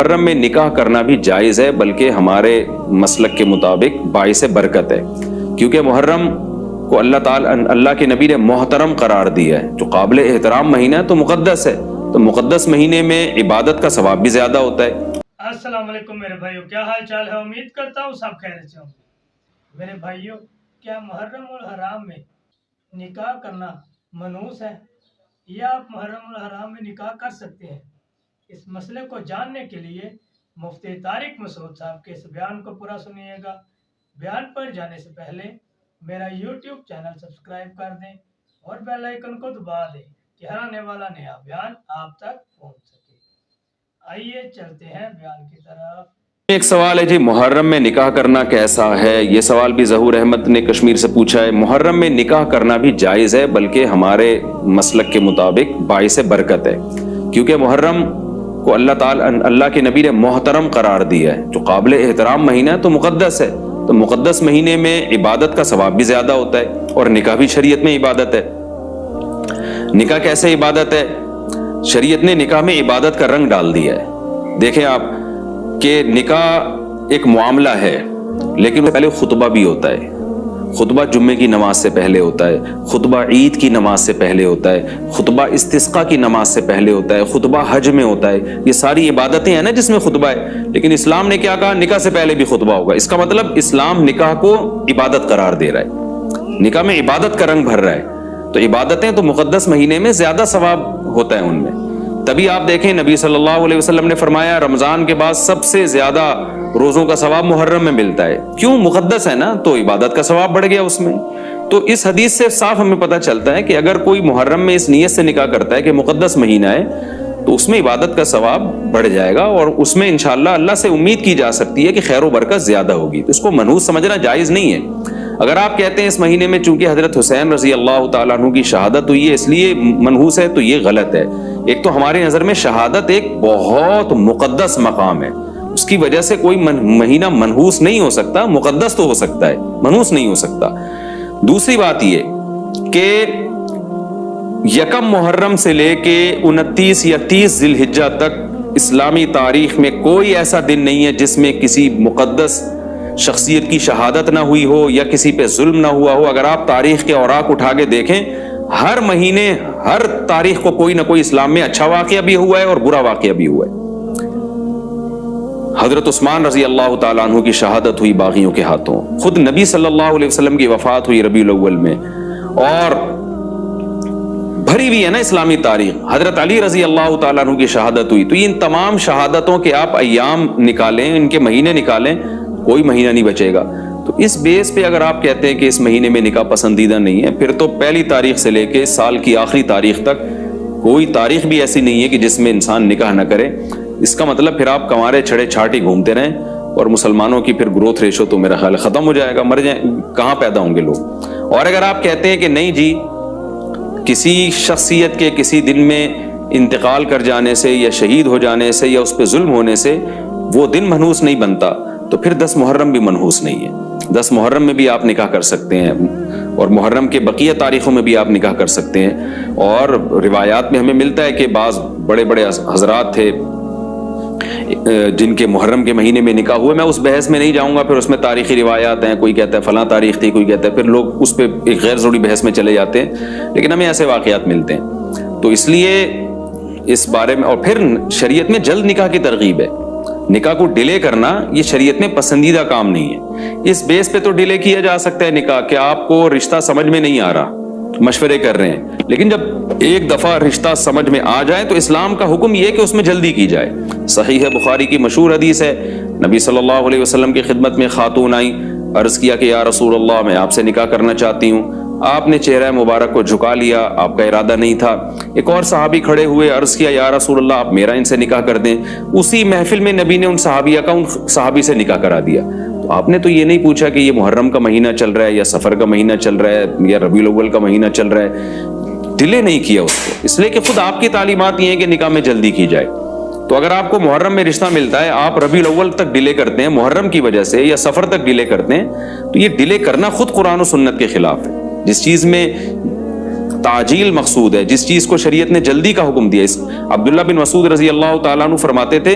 محرم میں نکاح کرنا بھی جائز ہے، بلکہ ہمارے مسلک کے مطابق باعث برکت ہے، کیونکہ محرم کو اللہ کے نبی نے محترم قرار دیا ہے، جو قابل احترام مہینہ ہے تو مقدس ہے، تو مقدس مہینے میں عبادت کا ثواب بھی زیادہ ہوتا ہے۔ السلام علیکم میرے بھائیوں، کیا حال چال ہے؟ امید کرتا ہوں سب خیریت سے ہوں گے۔ میرے بھائیوں، کیا محرم الحرام میں نکاح کرنا منحوس ہے یا آپ محرم الحرام میں نکاح کر سکتے ہیں؟ اس مسئلے کو جاننے کے لیے مفتی طارق مسعود صاحب کے اس بیان کو پورا سنیے گا۔ بیان پر جانے سے پہلے میرا یوٹیوب چینل سبسکرائب کر دیں اور بیل آئیکن کو دبا دیں کہ ہر آنے والا نیا بیان آپ تک پہنچ سکے۔ آئیے چلتے ہیں بیان کی طرف۔ ایک سوال ہے جی، محرم میں نکاح کرنا کیسا ہے؟ یہ سوال بھی ظہور احمد نے کشمیر سے پوچھا ہے۔ محرم میں نکاح کرنا بھی جائز ہے، بلکہ ہمارے مسلک کے مطابق باعث برکت ہے، کیونکہ محرم کو اللہ کے نبی نے محترم قرار دیا ہے، جو قابل احترام مہینہ ہے تو مقدس ہے، تو مقدس مہینے میں عبادت کا ثواب بھی زیادہ ہوتا ہے، اور نکاح بھی شریعت میں عبادت ہے۔ نکاح کیسے عبادت ہے؟ شریعت نے نکاح میں عبادت کا رنگ ڈال دیا ہے۔ دیکھیں آپ کہ نکاح ایک معاملہ ہے، لیکن پہلے خطبہ بھی ہوتا ہے۔ خطبہ جمعے کی نماز سے پہلے ہوتا ہے، خطبہ عید کی نماز سے پہلے ہوتا ہے، خطبہ استسقاء کی نماز سے پہلے ہوتا ہے، خطبہ حج میں ہوتا ہے۔ یہ ساری عبادتیں ہیں نا جس میں خطبہ ہے، لیکن اسلام نے کیا کہا؟ نکاح سے پہلے بھی خطبہ ہوگا۔ اس کا مطلب اسلام نکاح کو عبادت قرار دے رہا ہے، نکاح میں عبادت کا رنگ بھر رہا ہے۔ تو عبادتیں تو مقدس مہینے میں زیادہ ثواب ہوتا ہے ان میں۔ تبھی آپ دیکھیں نبی صلی اللہ علیہ وسلم نے فرمایا رمضان کے بعد سب سے زیادہ روزوں کا ثواب محرم میں ملتا ہے۔ کیوں؟ مقدس ہے نا، تو عبادت کا ثواب بڑھ گیا اس میں۔ تو اس حدیث سے صاف ہمیں پتہ چلتا ہے کہ اگر کوئی محرم میں اس نیت سے نکاح کرتا ہے کہ مقدس مہینہ ہے تو اس میں عبادت کا ثواب بڑھ جائے گا، اور اس میں انشاءاللہ اللہ سے امید کی جا سکتی ہے کہ خیر و برکت زیادہ ہوگی۔ تو اس کو منحوس سمجھنا جائز نہیں ہے۔ اگر آپ کہتے ہیں اس مہینے میں چونکہ حضرت حسین رضی اللہ تعالیٰ عنہ کی شہادت ہوئی ہے اس لیے منحوس ہے، تو یہ غلط ہے۔ ایک تو ہماری نظر میں شہادت ایک بہت مقدس مقام ہے، اس کی وجہ سے کوئی مہینہ منحوس نہیں ہو سکتا، مقدس تو ہو سکتا ہے، منحوس نہیں ہو سکتا۔ دوسری بات یہ کہ یکم محرم سے لے کے 29 یا 30 ذی الحجہ تک اسلامی تاریخ میں کوئی ایسا دن نہیں ہے جس میں کسی مقدس شخصیت کی شہادت نہ ہوئی ہو یا کسی پہ ظلم نہ ہوا ہو۔ اگر آپ تاریخ کے اوراق اٹھا کے دیکھیں، ہر مہینے ہر تاریخ کو کوئی نہ کوئی اسلام میں اچھا واقعہ بھی ہوا ہے اور برا واقعہ بھی ہوا ہے۔ حضرت عثمان رضی اللہ تعالیٰ عنہ کی شہادت ہوئی باغیوں کے ہاتھوں، خود نبی صلی اللہ علیہ وسلم کی وفات ہوئی ربیع الاول میں، اور بھری ہوئی ہے نا اسلامی تاریخ۔ حضرت علی رضی اللہ تعالیٰ عنہ کی شہادت ہوئی۔ تو ان تمام شہادتوں کے آپ ایام نکالیں، ان کے مہینے نکالیں، کوئی مہینہ نہیں بچے گا۔ تو اس بیس پہ اگر آپ کہتے ہیں کہ اس مہینے میں نکاح پسندیدہ نہیں ہے، پھر تو پہلی تاریخ سے لے کے سال کی آخری تاریخ تک کوئی تاریخ بھی ایسی نہیں ہے کہ جس میں انسان نکاح نہ کرے۔ اس کا مطلب پھر آپ کنوارے چھڑے چھاٹی گھومتے رہیں، اور مسلمانوں کی پھر گروتھ ریشو تو میرا خیال ختم ہو جائے گا، مر جائیں، کہاں پیدا ہوں گے لوگ۔ اور اگر آپ کہتے ہیں کہ نہیں جی کسی شخصیت کے کسی دن میں انتقال کر جانے سے یا شہید ہو جانے سے یا اس پہ ظلم ہونے سے وہ دن منحوس نہیں بنتا، تو پھر 10 محرم بھی منحوس نہیں ہے۔ 10 محرم میں بھی آپ نکاح کر سکتے ہیں، اور محرم کے بقیہ تاریخوں میں بھی آپ نکاح کر سکتے ہیں۔ اور روایات میں ہمیں ملتا ہے کہ بعض بڑے بڑے حضرات تھے جن کے محرم کے مہینے میں نکاح ہوئے۔ میں اس بحث میں نہیں جاؤں گا، پھر اس میں تاریخی روایات ہیں، کوئی کہتا ہے فلاں تاریخ تھی، کوئی کہتا ہے، پھر لوگ اس پہ ایک غیر ضروری بحث میں چلے جاتے ہیں، لیکن ہمیں ایسے واقعات ملتے ہیں۔ تو اس لیے اس بارے میں، اور پھر شریعت میں جلد نکاح کی ترغیب ہے۔ نکاح کو ڈیلے کرنا یہ شریعت میں پسندیدہ کام نہیں ہے۔ اس بیس پہ تو ڈیلے کیا جا سکتا ہے نکاح کہ آپ کو رشتہ سمجھ میں نہیں آ رہا، مشورے کر رہے ہیں، لیکن جب ایک دفعہ رشتہ سمجھ میں آ جائے تو اسلام کا حکم یہ ہے کہ اس میں جلدی کی جائے۔ صحیح ہے، بخاری کی مشہور حدیث ہے، نبی صلی اللہ علیہ وسلم کی خدمت میں خاتون آئی، عرض کیا کہ یا رسول اللہ میں آپ سے نکاح کرنا چاہتی ہوں۔ آپ نے چہرہ مبارک کو جھکا لیا، آپ کا ارادہ نہیں تھا۔ ایک اور صحابی کھڑے ہوئے، عرض کیا یا رسول اللہ آپ میرا ان سے نکاح کر دیں۔ اسی محفل میں نبی نے ان صحابیہ کا ان صحابی سے نکاح کرا دیا۔ تو آپ نے تو یہ نہیں پوچھا کہ یہ محرم کا مہینہ چل رہا ہے یا سفر کا مہینہ چل رہا ہے یا ربیع الاول کا مہینہ چل رہا ہے، ڈیلے نہیں کیا اس کو، اس لیے کہ خود آپ کی تعلیمات یہ ہیں کہ نکاح میں جلدی کی جائے۔ تو اگر آپ کو محرم میں رشتہ ملتا ہے، آپ ربیع الاول تک ڈیلے کرتے ہیں محرم کی وجہ سے یا سفر تک ڈیلے کرتے ہیں، تو یہ ڈیلے کرنا خود قرآن و سنت کے خلاف ہے۔ جس چیز میں تعجیل مقصود ہے، جس چیز کو شریعت نے جلدی کا حکم دیا، عبداللہ بن مسعود رضی اللہ تعالیٰ عنہ فرماتے تھے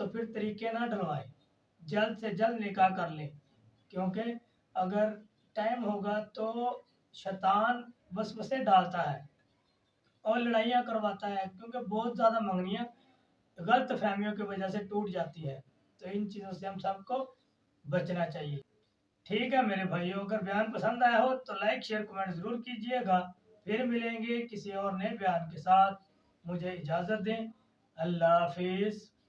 تو پھر طریقے نہ ڈلوائیں، جلد سے جلد نکاح کر لیں، کیونکہ اگر ٹائم ہوگا تو شیطان وسوسے ڈالتا ہے اور لڑائیاں کرواتا ہے، کیونکہ بہت زیادہ منگنیاں غلط فہمیوں کی وجہ سے ٹوٹ جاتی ہے۔ تو ان چیزوں سے ہم سب کو بچنا چاہیے۔ ٹھیک ہے میرے بھائیوں، اگر بیان پسند آیا ہو تو لائک شیئر کمنٹ ضرور کیجیے گا۔ پھر ملیں گے کسی اور نئے بیان کے ساتھ، مجھے اجازت دیں، اللہ حافظ۔